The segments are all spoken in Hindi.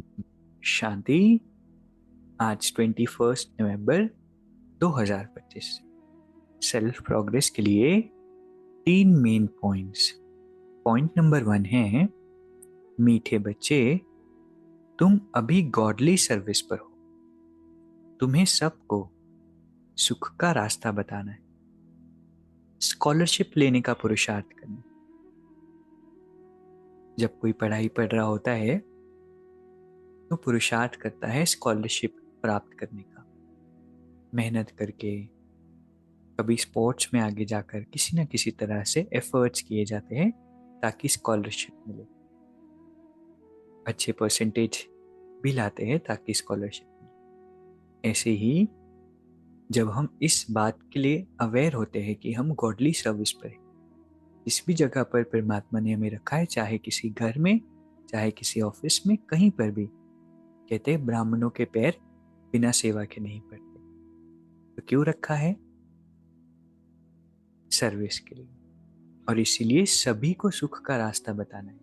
ओम शांति। आज 21 नवंबर 2025। सेल्फ प्रोग्रेस के लिए 3 मेन पॉइंट्स। पॉइंट नंबर 1 है, मीठे बच्चे, तुम अभी गॉडली सर्विस पर हो। तुम्हें सबको सुख का रास्ता बताना है, स्कॉलरशिप लेने का पुरुषार्थ करना। जब कोई पढ़ाई पढ़ रहा होता है तो पुरुषार्थ करता है स्कॉलरशिप प्राप्त करने का, मेहनत करके, कभी स्पोर्ट्स में आगे जाकर किसी न किसी तरह से एफर्ट्स किए जाते हैं ताकि स्कॉलरशिप मिले। अच्छे परसेंटेज भी लाते हैं ताकि स्कॉलरशिप मिले। ऐसे ही जब हम इस बात के लिए अवेयर होते हैं कि हम गॉडली सर्विस पर हैं, जिस भी जगह पर परमात्मा ने हमें रखा है, चाहे किसी घर में, चाहे किसी ऑफिस में, कहीं पर भी, कहते हैं ब्राह्मणों के पैर बिना सेवा के नहीं पड़ते। तो क्यों रखा है? सर्विस के लिए। और इसीलिए सभी को सुख का रास्ता बताना है।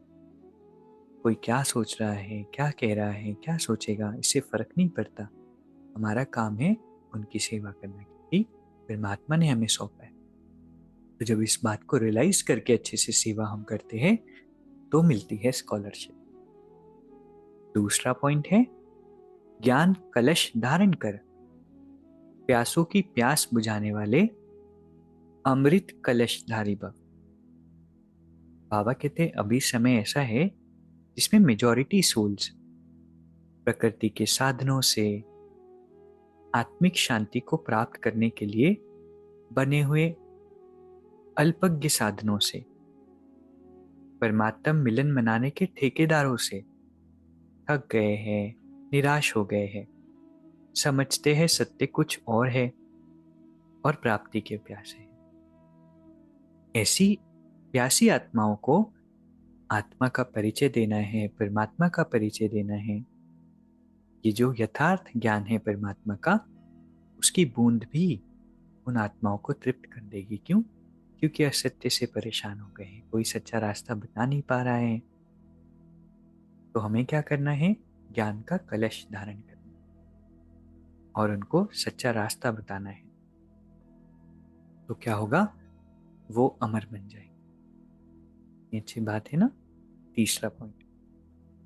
कोई क्या सोच रहा है, क्या कह रहा है, क्या सोचेगा, इससे फर्क नहीं पड़ता। हमारा काम है उनकी सेवा करना, क्योंकि परमात्मा ने हमें सौंपा है। तो जब इस बात को रियलाइज करके अच्छे से सेवा हम करते हैं तो मिलती है स्कॉलरशिप। दूसरा पॉइंट है, ज्ञान कलश धारण कर, प्यासों की प्यास बुझाने वाले अमृत कलशधारी भव। बाबा कहते अभी समय ऐसा है जिसमें मेजॉरिटी सोल्स प्रकृति के साधनों से आत्मिक शांति को प्राप्त करने के लिए बने हुए अल्पज्ञ साधनों से, परमात्म मिलन मनाने के ठेकेदारों से थक गए हैं, निराश हो गए हैं, समझते हैं सत्य कुछ और है और प्राप्ति के प्यासे हैं। ऐसी प्यासी आत्माओं को आत्मा का परिचय देना है, परमात्मा का परिचय देना है। ये जो यथार्थ ज्ञान है परमात्मा का, उसकी बूंद भी उन आत्माओं को तृप्त कर देगी। क्यों? क्योंकि असत्य से परेशान हो गए हैं, कोई सच्चा रास्ता बता नहीं पा रहा है। तो हमें क्या करना है? ज्ञान का कलश धारण करना और उनको सच्चा रास्ता बताना है। तो क्या होगा? वो अमर बन जाएंगे। अच्छी बात है ना। तीसरा पॉइंट,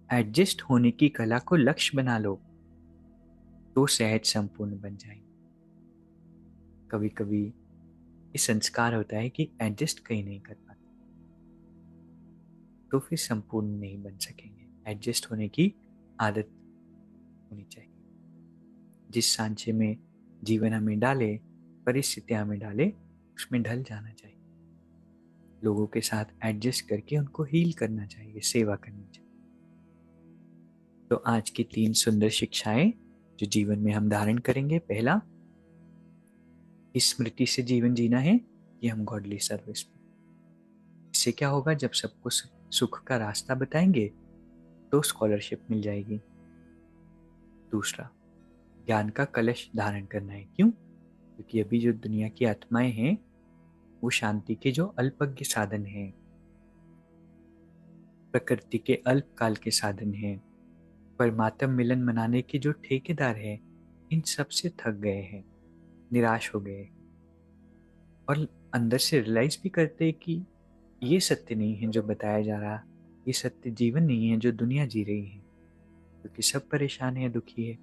एडजस्ट होने की कला को लक्ष्य बना लो तो सहज संपूर्ण बन जाएंगे। कभी कभी ये संस्कार होता है कि एडजस्ट कहीं नहीं कर पाते, तो फिर संपूर्ण नहीं बन सकेंगे। एडजस्ट होने की आदत होनी चाहिए। जिस सांचे में जीवन हमें डाले, परिस्थितियां हमें डाले, उसमें ढल जाना चाहिए। लोगों के साथ एडजस्ट करके उनको हील करना चाहिए, सेवा करनी चाहिए। तो आज की 3 सुंदर शिक्षाएं जो जीवन में हम धारण करेंगे। पहला, इस स्मृति से जीवन जीना है कि हम गॉडली सर्विस में। इससे क्या होगा? जब सबको सुख का रास्ता बताएंगे तो स्कॉलरशिप मिल जाएगी। दूसरा, ज्ञान का कलश धारण करना है। क्यों? क्योंकि अभी जो दुनिया की आत्माएं हैं वो शांति के जो अल्पज्ञ साधन हैं, प्रकृति के अल्पकाल के साधन हैं, परमात्म मिलन मनाने के जो ठेकेदार हैं, इन सब से थक गए हैं, निराश हो गए और अंदर से रियलाइज भी करते हैं कि ये सत्य नहीं है जो बताया जा रहा, ये सत्य जीवन नहीं है जो दुनिया जी रही है, क्योंकि सब परेशान है, दुखी है।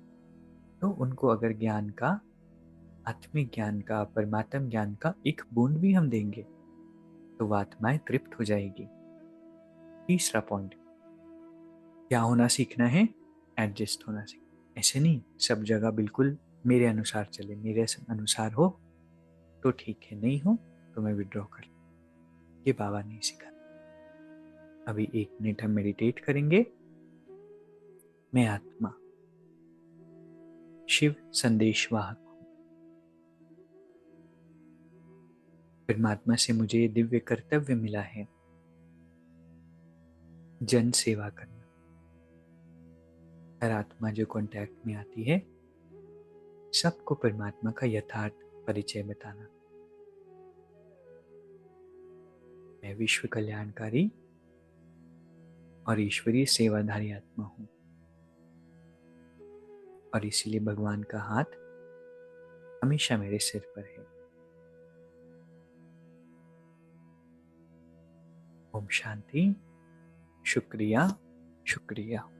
तो उनको अगर ज्ञान का, आत्मिक ज्ञान का, परमात्म ज्ञान का एक बूंद भी हम देंगे तो वह आत्माएं तृप्त हो जाएगी। तीसरा पॉइंट, क्या होना सीखना है? एडजस्ट होना सीखना। ऐसे नहीं सब जगह बिल्कुल मेरे अनुसार चले, मेरे अनुसार हो तो ठीक है, नहीं हो तो मैं विड्रॉ कर लूं। ये बाबा नहीं सिखा। अभी 1 मिनट हम मेडिटेट करेंगे। मैं आत्मा शिव संदेशवाहक हूँ। परमात्मा से मुझे दिव्य कर्तव्य मिला है, जन सेवा करना। हर आत्मा जो कांटेक्ट में आती है सबको परमात्मा का यथार्थ परिचय बताना। मैं विश्व कल्याणकारी और ईश्वरीय सेवाधारी आत्मा हूँ। और इसीलिए भगवान का हाथ हमेशा मेरे सिर पर है। ओम शांति। शुक्रिया, शुक्रिया।